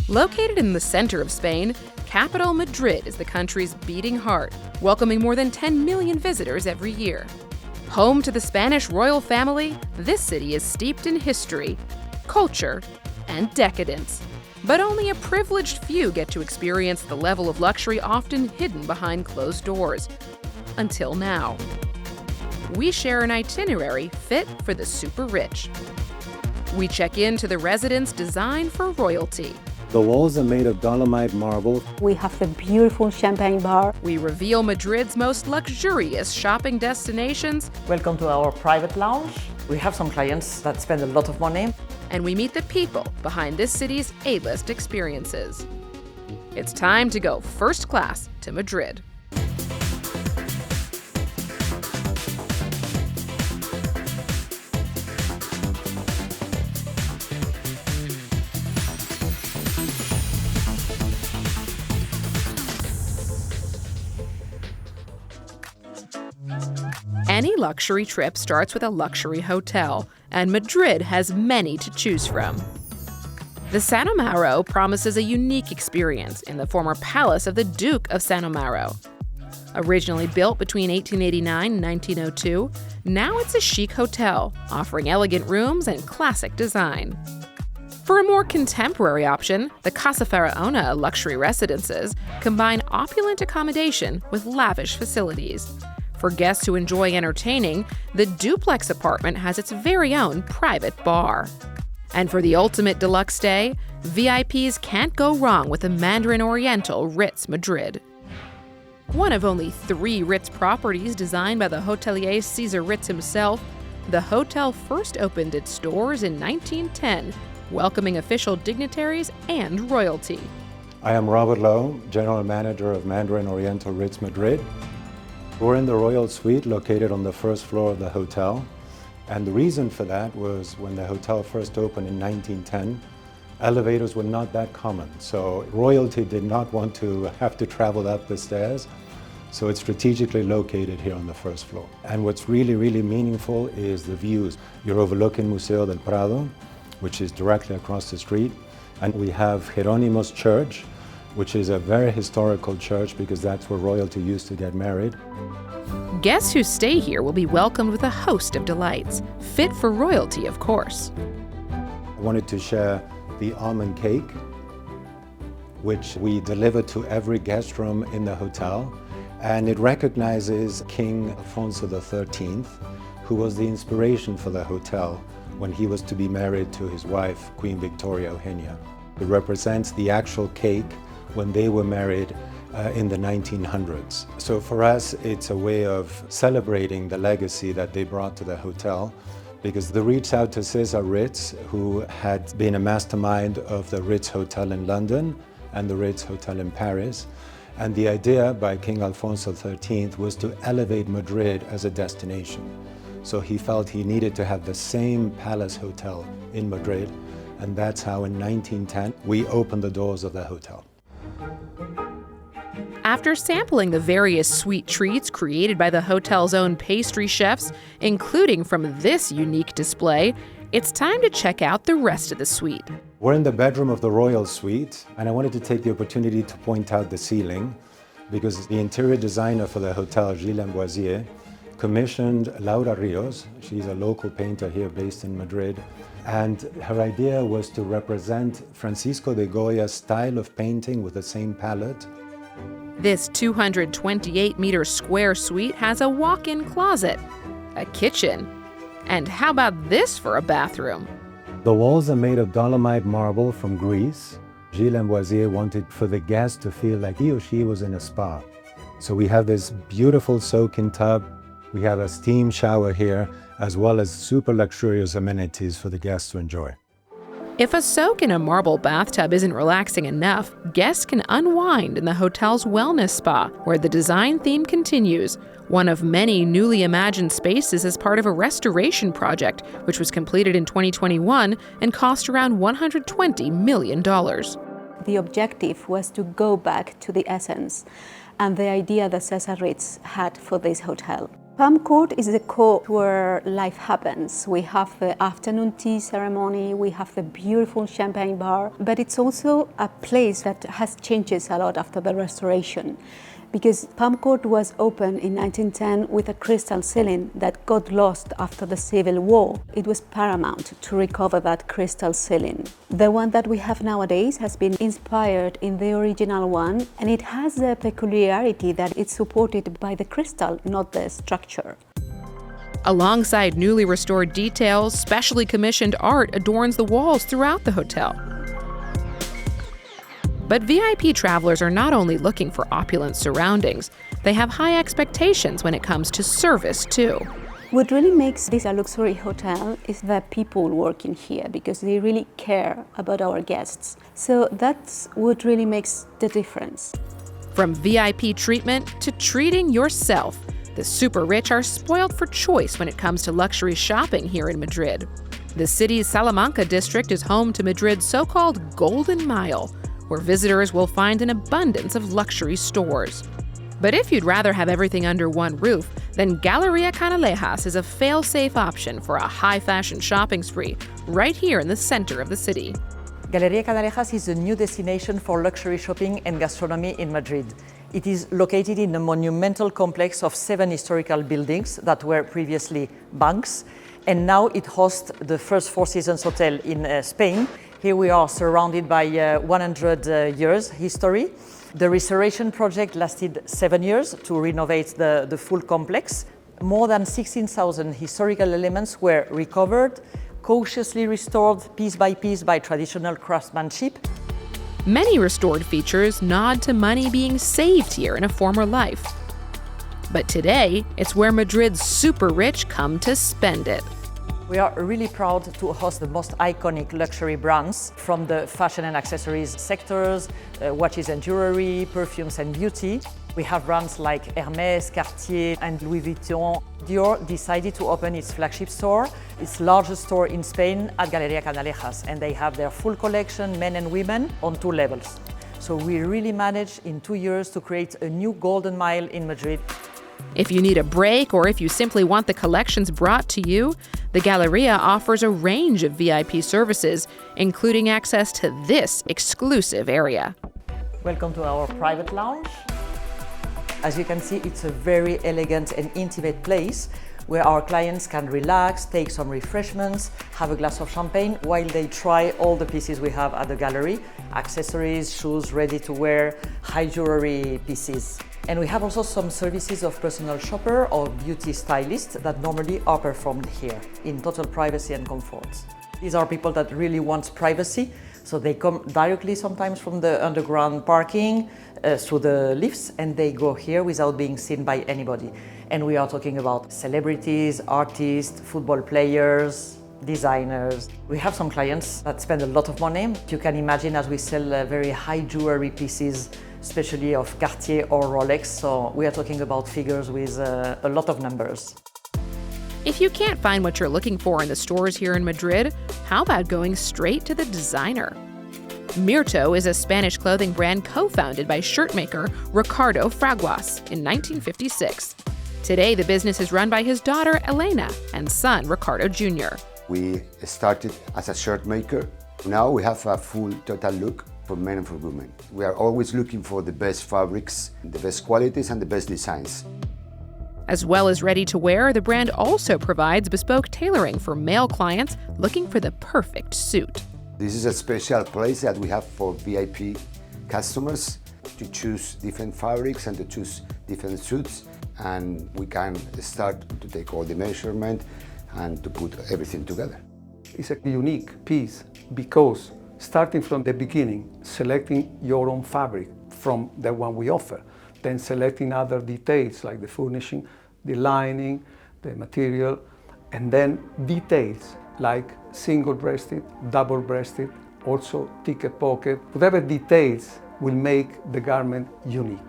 Located in the center of Spain, capital Madrid is the country's beating heart, welcoming more than 10 million visitors every year. Home to the Spanish royal family, this city is steeped in history, culture, and decadence. But only a privileged few get to experience the level of luxury often hidden behind closed doors. Until now. We share an itinerary fit for the super rich. We check into the residence designed for royalty. The walls are made of Dolomite marble. We have a beautiful champagne bar. We reveal Madrid's most luxurious shopping destinations. Welcome to our private lounge. We have some clients that spend a lot of money. And we meet the people behind this city's A-list experiences. It's time to go first class to Madrid. Any luxury trip starts with a luxury hotel, and Madrid has many to choose from. The San Amaro promises a unique experience in the former palace of the Duke of San Amaro. Originally built between 1889 and 1902, now it's a chic hotel, offering elegant rooms and classic design. For a more contemporary option, the Casa Faraona luxury residences combine opulent accommodation with lavish facilities. For guests who enjoy entertaining, the duplex apartment has its very own private bar. And for the ultimate deluxe stay, VIPs can't go wrong with the Mandarin Oriental Ritz Madrid. One of only 3 Ritz properties designed by the hotelier Caesar Ritz himself, the hotel first opened its doors in 1910, welcoming official dignitaries and royalty. I am Robert Lowe, General Manager of Mandarin Oriental Ritz Madrid. We're in the Royal Suite located on the first floor of the hotel. And the reason for that was when the hotel first opened in 1910, elevators were not that common. So royalty did not want to have to travel up the stairs. So it's strategically located here on the first floor. And what's really, really meaningful is the views. You're overlooking Museo del Prado, which is directly across the street. And we have Jerónimo's Church, which is a very historical church because that's where royalty used to get married. Guests who stay here will be welcomed with a host of delights, fit for royalty, of course. I wanted to share the almond cake, which we deliver to every guest room in the hotel. And it recognizes King Alfonso XIII, who was the inspiration for the hotel when he was to be married to his wife, Queen Victoria Eugenia. It represents the actual cake when they were married in the 1900s. So for us, it's a way of celebrating the legacy that they brought to the hotel, because they reached out to Caesar Ritz, who had been a mastermind of the Ritz Hotel in London and the Ritz Hotel in Paris. And the idea by King Alfonso XIII was to elevate Madrid as a destination. So he felt he needed to have the same palace hotel in Madrid, and that's how in 1910 we opened the doors of the hotel. After sampling the various sweet treats created by the hotel's own pastry chefs, including from this unique display, it's time to check out the rest of the suite. We're in the bedroom of the Royal Suite, and I wanted to take the opportunity to point out the ceiling, because the interior designer for the hotel, Gilles Amboisier, commissioned Laura Rios. She's a local painter here based in Madrid, and her idea was to represent Francisco de Goya's style of painting with the same palette. This 228-meter square suite has a walk-in closet, a kitchen, and how about this for a bathroom? The walls are made of Dolomite marble from Greece. Gilles Amboisier wanted for the guest to feel like he or she was in a spa. So we have this beautiful soak-in tub. We have a steam shower here, as well as super luxurious amenities for the guests to enjoy. If a soak in a marble bathtub isn't relaxing enough, guests can unwind in the hotel's wellness spa, where the design theme continues, one of many newly imagined spaces as part of a restoration project, which was completed in 2021 and cost around $120 million. The objective was to go back to the essence and the idea that Caesar Ritz had for this hotel. Palm Court is the court where life happens. We have the afternoon tea ceremony, we have the beautiful champagne bar, but it's also a place that has changed a lot after the restoration. Because Palm Court was opened in 1910 with a crystal ceiling that got lost after the Civil War. It was paramount to recover that crystal ceiling. The one that we have nowadays has been inspired in the original one, and it has the peculiarity that it's supported by the crystal, not the structure. Alongside newly restored details, specially commissioned art adorns the walls throughout the hotel. But VIP travelers are not only looking for opulent surroundings, they have high expectations when it comes to service too. What really makes this a luxury hotel is the people working here, because they really care about our guests. So that's what really makes the difference. From VIP treatment to treating yourself, the super rich are spoiled for choice when it comes to luxury shopping here in Madrid. The city's Salamanca district is home to Madrid's so-called Golden Mile, where visitors will find an abundance of luxury stores. But if you'd rather have everything under one roof, then Galleria Canalas is a fail-safe option for a high-fashion shopping spree right here in the center of the city. Galleria Canalas is a new destination for luxury shopping and gastronomy in Madrid. It is located in a monumental complex of 7 historical buildings that were previously banks, and now it hosts the first Four Seasons hotel in Spain. Here we are surrounded by 100 years history. The restoration project lasted 7 years to renovate the full complex. More than 16,000 historical elements were recovered, cautiously restored piece by traditional craftsmanship. Many restored features nod to money being saved here in a former life. But today, it's where Madrid's super rich come to spend it. We are really proud to host the most iconic luxury brands from the fashion and accessories sectors, watches and jewelry, perfumes and beauty. We have brands like Hermès, Cartier and Louis Vuitton. Dior decided to open its flagship store, its largest store in Spain at Galleria Canalas, and they have their full collection, men and women, on 2 levels. So we really managed in 2 years to create a new Golden Mile in Madrid. If you need a break or if you simply want the collections brought to you, the Galleria offers a range of VIP services, including access to this exclusive area. Welcome to our private lounge. As you can see, it's a very elegant and intimate place where our clients can relax, take some refreshments, have a glass of champagne while they try all the pieces we have at the gallery, accessories, shoes, ready to wear, high jewelry pieces. And we have also some services of personal shopper or beauty stylist that normally are performed here in total privacy and comfort. These are people that really want privacy, so they come directly sometimes from the underground parking through the lifts, and they go here without being seen by anybody. And we are talking about celebrities, artists, football players, designers. We have some clients that spend a lot of money. You can imagine as we sell very high jewelry pieces, especially of Cartier or Rolex, so we are talking about figures with a lot of numbers. If you can't find what you're looking for in the stores here in Madrid, how about going straight to the designer? Mirto is a Spanish clothing brand co-founded by shirtmaker Ricardo Fraguas in 1956. Today, the business is run by his daughter Elena and son Ricardo Jr. We started as a shirt maker. Now we have a full total look for men and for women. We are always looking for the best fabrics, the best qualities and the best designs. As well as ready to wear, the brand also provides bespoke tailoring for male clients looking for the perfect suit. This is a special place that we have for VIP customers to choose different fabrics and to choose different suits, and we can start to take all the measurement and to put everything together. It's a unique piece because starting from the beginning, selecting your own fabric from the one we offer, then selecting other details like the furnishing, the lining, the material, and then details like single-breasted, double-breasted, also ticket pocket. Whatever details will make the garment unique.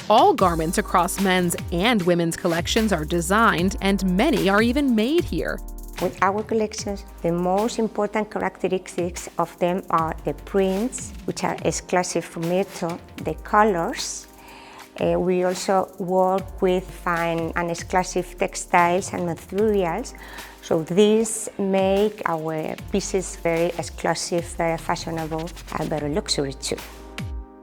All garments across men's and women's collections are designed, and many are even made here. With our collections, the most important characteristics of them are the prints, which are exclusive from Mirto, the colors, We also work with fine and exclusive textiles and materials. So these make our pieces very exclusive, very fashionable, and very luxury too.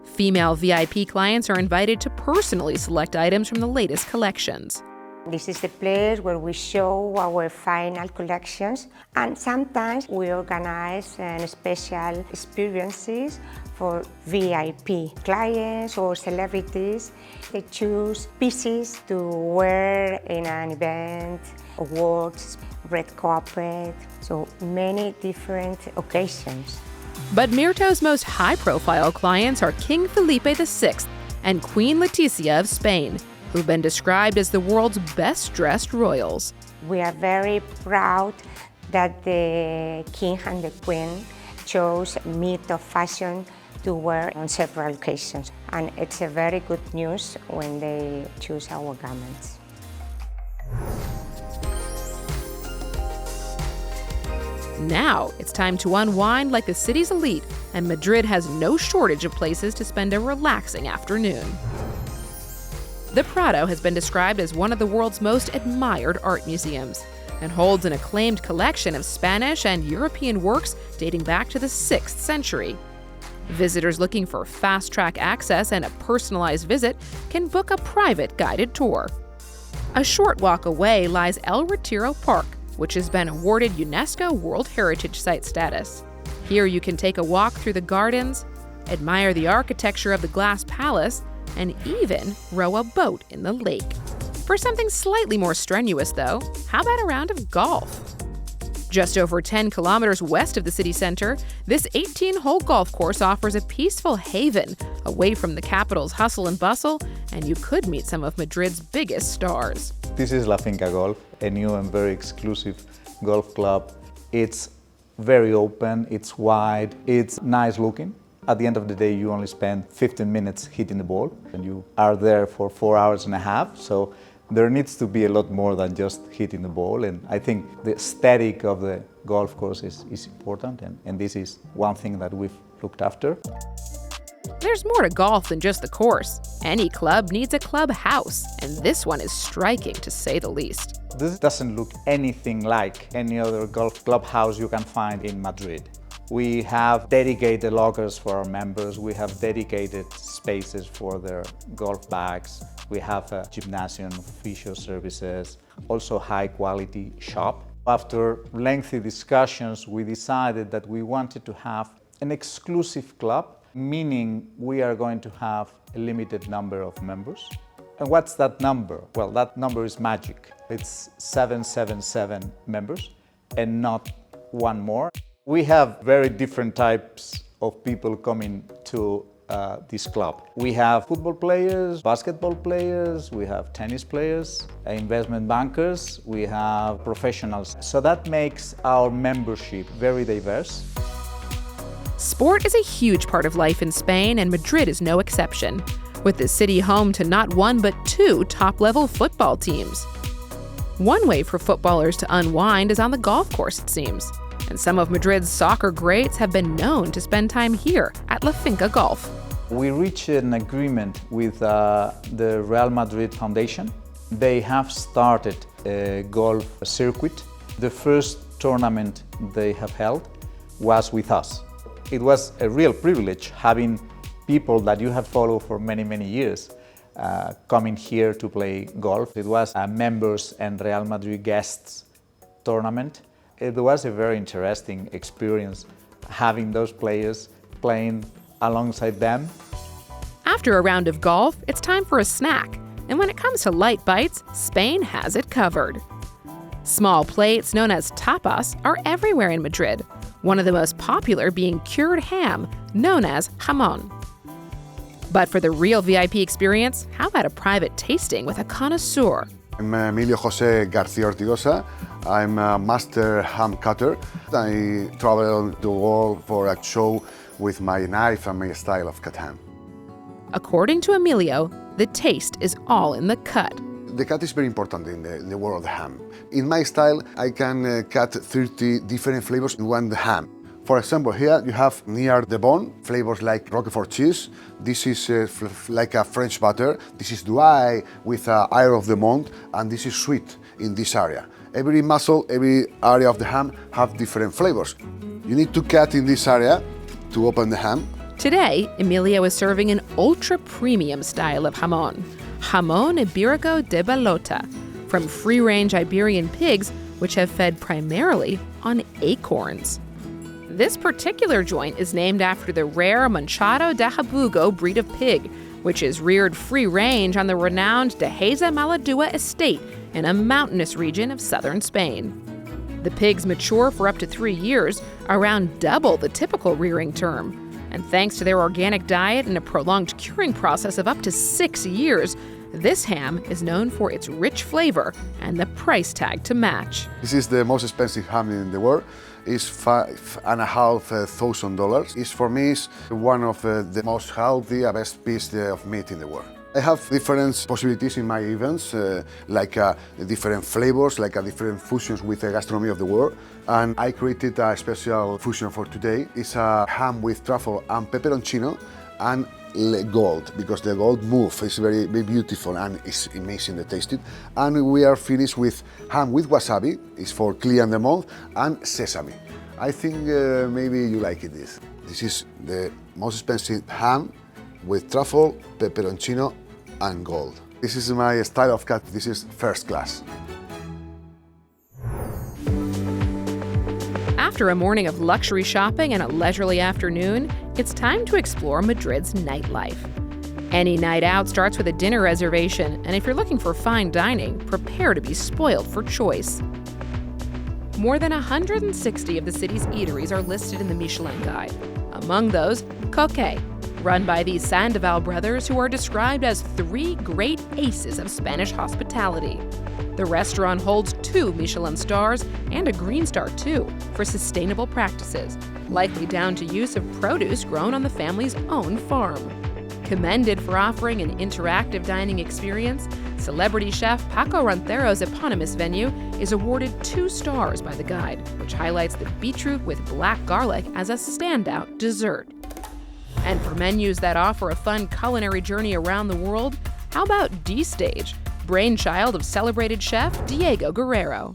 Female VIP clients are invited to personally select items from the latest collections. This is the place where we show our final collections, and sometimes we organize special experiences for VIP clients or celebrities. They choose pieces to wear in an event, awards, red carpet, so many different occasions. But Myrto's most high-profile clients are King Felipe VI and Queen Letizia of Spain, who've been described as the world's best-dressed royals. We are very proud that the King and the Queen chose Myrto fashion to wear on several occasions. And it's a very good news when they choose our garments. Now it's time to unwind like the city's elite, and Madrid has no shortage of places to spend a relaxing afternoon. The Prado has been described as one of the world's most admired art museums and holds an acclaimed collection of Spanish and European works dating back to the 6th century. Visitors looking for fast-track access and a personalized visit can book a private guided tour. A short walk away lies El Retiro Park, which has been awarded UNESCO World Heritage Site status. Here you can take a walk through the gardens, admire the architecture of the glass palace, and even row a boat in the lake. For something slightly more strenuous, though, how about a round of golf? Just over 10 kilometers west of the city center, this 18-hole golf course offers a peaceful haven away from the capital's hustle and bustle, and you could meet some of Madrid's biggest stars. This is La Finca Golf, a new and very exclusive golf club. It's very open, it's wide, it's nice looking. At the end of the day, you only spend 15 minutes hitting the ball, and you are there for 4 hours and a half. So there needs to be a lot more than just hitting the ball. And I think the aesthetic of the golf course is important, and this is one thing that we've looked after. There's more to golf than just the course. Any club needs a clubhouse, and this one is striking, to say the least. This doesn't look anything like any other golf clubhouse you can find in Madrid. We have dedicated lockers for our members. We have dedicated spaces for their golf bags. We have a gymnasium, physio services, also high-quality shop. After lengthy discussions, we decided that we wanted to have an exclusive club, meaning we are going to have a limited number of members. And what's that number? Well, that number is magic. It's 777 members and not one more. We have very different types of people coming to this club. We have football players, basketball players, we have tennis players, investment bankers, we have professionals. So that makes our membership very diverse. Sport is a huge part of life in Spain, and Madrid is no exception, with the city home to not one but 2 top-level football teams. One way for footballers to unwind is on the golf course, it seems. And some of Madrid's soccer greats have been known to spend time here at La Finca Golf. We reached an agreement with the Real Madrid Foundation. They have started a golf circuit. The first tournament they have held was with us. It was a real privilege having people that you have followed for many, many years coming here to play golf. It was a members and Real Madrid guests tournament. It was a very interesting experience having those players playing alongside them. After a round of golf, it's time for a snack. And when it comes to light bites, Spain has it covered. Small plates known as tapas are everywhere in Madrid, one of the most popular being cured ham, known as jamón. But for the real VIP experience, how about a private tasting with a connoisseur? I'm Emilio José García Ortigosa. I'm a master ham cutter. I travel the world for a show with my knife and my style of cut ham. According to Emilio, the taste is all in the cut. The cut is very important in the world of ham. In my style, I can cut 30 different flavors in one ham. For example, here you have near the bone flavors like Roquefort cheese. This is like a French butter. This is dry with air of the mouth, and this is sweet in this area. Every muscle, every area of the ham have different flavors. You need to cut in this area to open the ham. Today, Emilio is serving an ultra-premium style of jamón, Jamón Ibérico de Bellota, from free-range Iberian pigs which have fed primarily on acorns. This particular joint is named after the rare Manchado de Jabugo breed of pig, which is reared free-range on the renowned Dehesa Maladua estate in a mountainous region of southern Spain. The pigs mature for up to 3 years, around double the typical rearing term. And thanks to their organic diet and a prolonged curing process of up to 6 years, this ham is known for its rich flavor and the price tag to match. This is the most expensive ham in the world. It's $5,500. It's for me is one of the most healthy, best piece of meat in the world. I have different possibilities in my events, like different flavors, like different fusions with the gastronomy of the world. And I created a special fusion for today. It's a ham with truffle and pepperoncino and gold, because the gold move is very, very beautiful and it's amazing to taste it. And we are finished with ham with wasabi, it's for clear the mouth, and sesame. I think maybe you like it. This is the most expensive ham with truffle, pepperoncino, and gold. This is my style of cut. This is first class. After a morning of luxury shopping and a leisurely afternoon, it's time to explore Madrid's nightlife. Any night out starts with a dinner reservation, and if you're looking for fine dining, prepare to be spoiled for choice. More than 160 of the city's eateries are listed in the Michelin Guide. Among those, Coque, run by the Sandoval brothers, who are described as 3 great aces of Spanish hospitality. The restaurant holds 2 Michelin stars and a Green Star too for sustainable practices, likely down to use of produce grown on the family's own farm. Commended for offering an interactive dining experience, celebrity chef Paco Rancero's eponymous venue is awarded 2 stars by the Guide, which highlights the beetroot with black garlic as a standout dessert. And for menus that offer a fun culinary journey around the world, how about D-Stage, brainchild of celebrated chef Diego Guerrero?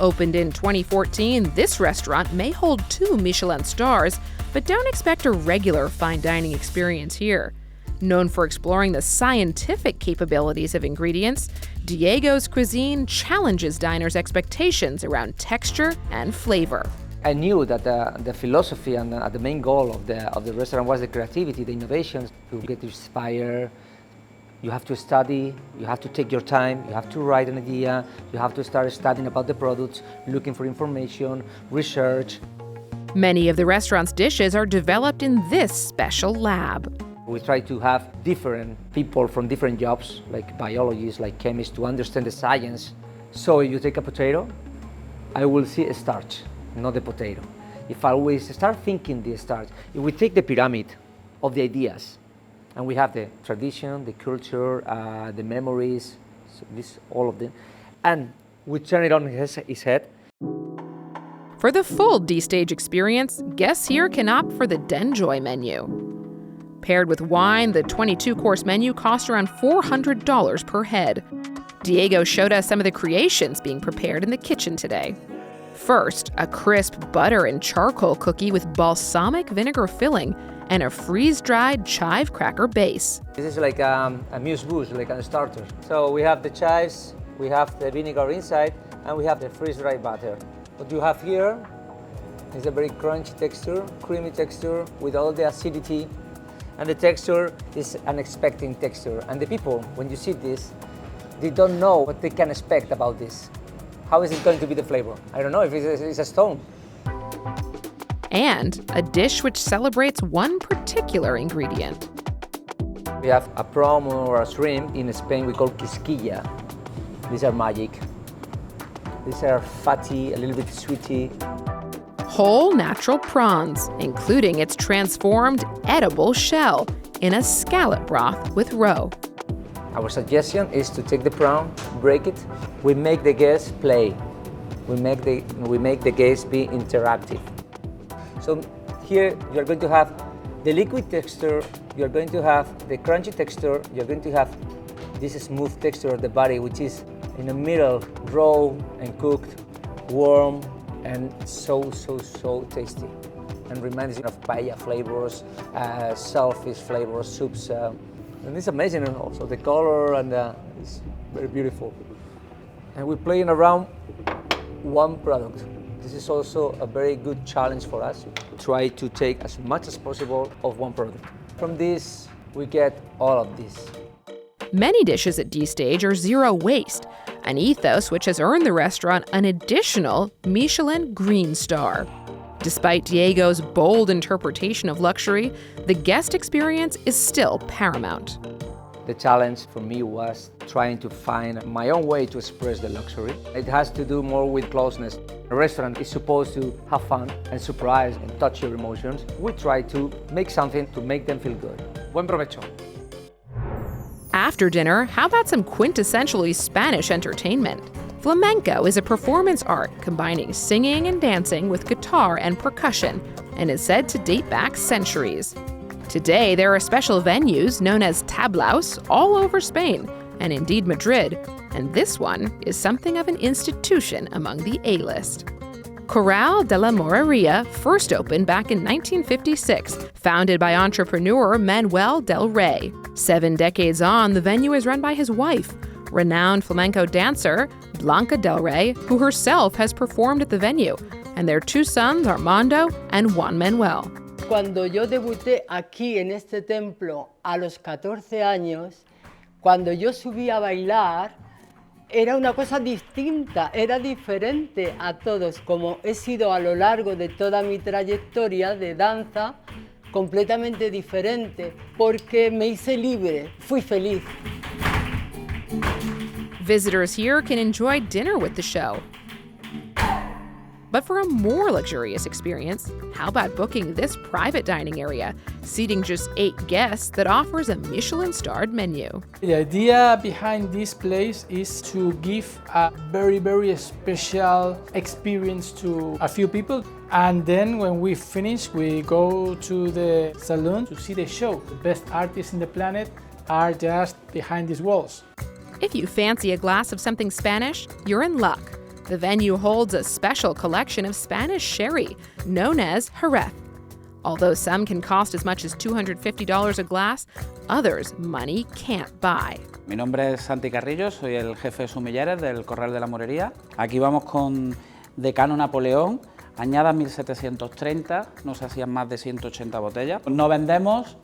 Opened in 2014, this restaurant may hold 2 Michelin stars, but don't expect a regular fine dining experience here. Known for exploring the scientific capabilities of ingredients, Diego's cuisine challenges diners' expectations around texture and flavor. I knew that the philosophy and the main goal of the restaurant was the creativity, the innovation. To get inspired, you have to study, you have to take your time, you have to write an idea, you have to start studying about the products, looking for information, research. Many of the restaurant's dishes are developed in this special lab. We try to have different people from different jobs, like biologists, like chemists, to understand the science. So if you take a potato, I will see a starch, not the potato. If I always start thinking the starch, if we take the pyramid of the ideas, and we have the tradition, the culture, the memories, so this, all of them, and we turn it on his head. For the full D-Stage experience, guests here can opt for the Denjoy menu. Paired with wine, the 22-course menu costs around $400 per head. Diego showed us some of the creations being prepared in the kitchen today. First, a crisp butter and charcoal cookie with balsamic vinegar filling and a freeze-dried chive cracker base. This is like a amuse-bouche, like a starter. So we have the chives, we have the vinegar inside, and we have the freeze-dried butter. What you have here is a very crunchy texture, creamy texture with all the acidity, and the texture is an expecting texture. And the people, when you see this, they don't know what they can expect about this. How is it going to be the flavor? I don't know if it's a stone. And a dish which celebrates one particular ingredient. We have a prawn or a shrimp. In Spain, we call quisquilla. These are magic. These are fatty, a little bit sweety. Whole natural prawns, including its transformed edible shell, in a scallop broth with roe. Our suggestion is to take the prawn, break it. We make the guests play. We make the guests be interactive. So here you're going to have the liquid texture, you're going to have the crunchy texture, you're going to have this smooth texture of the body, which is in the middle, raw and cooked, warm, and so tasty. And reminds you of paella flavors, shellfish flavors, soups. And it's amazing, and also the color, and it's very beautiful. And we're playing around one product. This is also a very good challenge for us. Try to take as much as possible of one product. From this, we get all of this. Many dishes at D-Stage are zero waste, an ethos which has earned the restaurant an additional Michelin Green Star. Despite Diego's bold interpretation of luxury, the guest experience is still paramount. The challenge for me was trying to find my own way to express the luxury. It has to do more with closeness. A restaurant is supposed to have fun and surprise and touch your emotions. We try to make something to make them feel good. Buen provecho. After dinner, how about some quintessentially Spanish entertainment? Flamenco is a performance art combining singing and dancing with guitar and percussion, and is said to date back centuries. Today, there are special venues known as tablaos all over Spain, and indeed Madrid, and this one is something of an institution among the A-list. Corral de la Moreria first opened back in 1956, founded by entrepreneur Manuel del Rey. 7 decades on, the venue is run by his wife, renowned flamenco dancer Blanca del Rey, who herself has performed at the venue, and their 2 sons, Armando and Juan Manuel. Cuando yo debuté aquí en este templo a los 14 años, cuando yo subí a bailar, era una cosa distinta, era diferente a todos, como he sido a lo largo de toda mi trayectoria de danza, completamente diferente, porque me hice libre, fui feliz. Visitors here can enjoy dinner with the show. But for a more luxurious experience, how about booking this private dining area, seating just 8 guests, that offers a Michelin-starred menu? The idea behind this place is to give a very, very special experience to a few people. And then when we finish, we go to the saloon to see the show. The best artists in the planet are just behind these walls. If you fancy a glass of something Spanish, you're in luck. The venue holds a special collection of Spanish sherry, known as Jerez. Although some can cost as much as $250 a glass, others money can't buy. Mi nombre es Santi Carrillo, soy el jefe de sumilleres del Corral de la Morería. Aquí vamos con Decano Napoleón, añada 1730, no se hacían más de 180 botellas. No vendemos,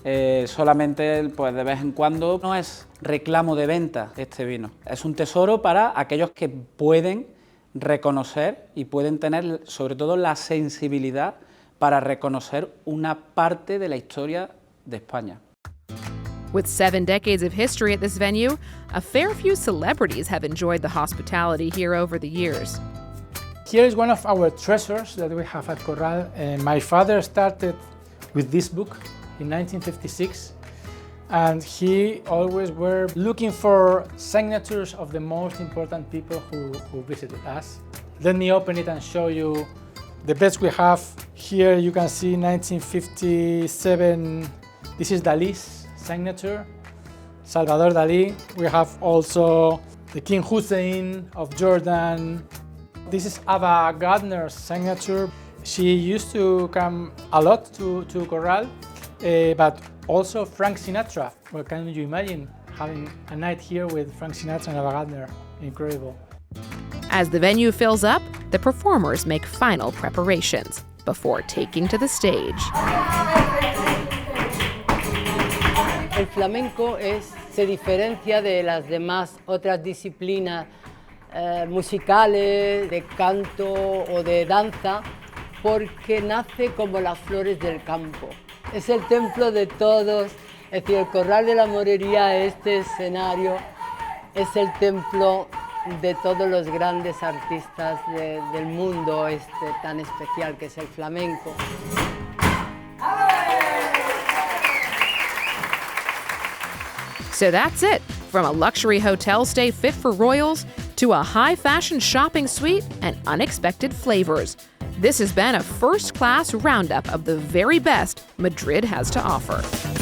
solamente pues, de vez en cuando. No es reclamo de venta este vino, es un tesoro para aquellos que pueden reconocer y pueden tener sobre todo la sensibilidad para reconocer una parte de la historia de España. With 7 decades of history at this venue, a fair few celebrities have enjoyed the hospitality here over the years. Here is one of our treasures that we have at Corral. My father started with this book in 1956, and he always were looking for signatures of the most important people who visited us. Let me open it and show you the best we have. Here you can see 1957, this is Dali's signature, Salvador Dalí. We have also the King Hussein of Jordan. This is Ava Gardner's signature. She used to come a lot to Corral, but also Frank Sinatra. Well, can you imagine having a night here with Frank Sinatra and Ava Gardner? Incredible. As the venue fills up, the performers make final preparations before taking to the stage. El flamenco se diferencia de las demás otras disciplinas musicales, de canto o de danza, porque nace como las flores del campo. Es el templo de todos, es decir, el Corral de la Morería, este escenario, es el templo de todos los grandes artistas del mundo tan especial que es el flamenco. So that's it. From a luxury hotel stay fit for royals to a high-fashion shopping suite and unexpected flavors. This has been a first-class roundup of the very best Madrid has to offer.